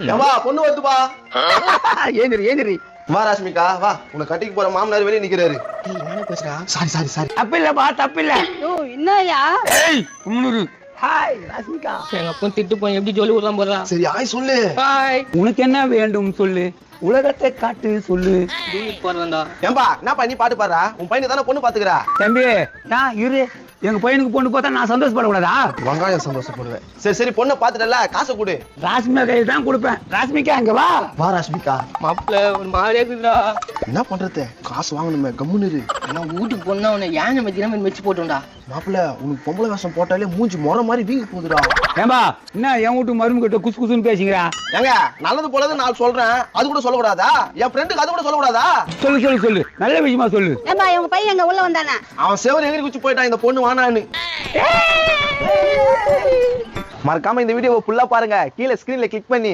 வா பொண்ணு வருதுப்பா. ஏந்திரி வா ராஷ்மிகா வா. உன்னை கட்டிக்கு போற மாமனார் வெளியே நிக்கிறாரு. சாரி தப்பில்லப்பா தப்பில்ல. என்னயா ஹாய் ராஷ்மிகா. எங்க அப்பா திட்டு போய் எப்படி சொல்லி விடலாம் போறா. சரி ஆய் சொல்லு. ஹாய் உனக்கு என்ன வேண்டும் சொல்லு, உலகத்தை காட்டு சொல்லு. டூயிட் போறேன்டா. ஏம்பா என்னப்பா நீ பாட்டு பாடுறா? உன் பையனை தானே பொண்ணு பாத்துக்கிறா. தம்பி நான் இரு, எங்க பையனுக்கு பொண்ணு பார்த்தா நான் சந்தோஷப்படக்கூடாதா? வெங்காயம் சந்தோஷப்படுவேன். சரி பொண்ணை பாத்துட்டல, காசை கொடு. ராஷ்மிகா கையில் தான் கொடுப்பேன். ராஷ்மிகா அங்க வா. வா ராஷ்மிகா. மாப்பிள்ள ஒரு மாதிரியா இருக்குதுடா. என்ன பண்றது, காசு வாங்கணுமே, கம்முன்னு இரு. நான் வீட்டுக்கு போனா உன்னை யானை மத்தியான வச்சு போட்டோம்டா. மாப்பிள்ள உனக்கு பொம்பளை வேஷம் போட்டாலே மூஞ்சி முறை மாதிரி வீங்கி போகுதுடா. ஏம்பா என்ன என் வீட்டு மரும கிட்ட குசு குசுன்னு பேசிக்கிறா? ஏங்க நல்லது போலதான் நான் சொல்றேன், அது கூட சொல்லக்கூடாதா? என் ஃப்ரெண்டுக்கு அது கூட சொல்லக்கூடாதா? சொல்லு நல்ல விஷயமா சொல்லு. ஏம்பா இவங்க பையன் எங்க உள்ள வந்தானே? அவன் செவரு எகிரி குச்சி போயிட்டான் இந்த பொண்ணு வானான்னு. மறக்காம இந்த வீடியோவை ஃபுல்லா பாருங்க, கீழே ஸ்கிரீன்ல கிளிக் பண்ணி.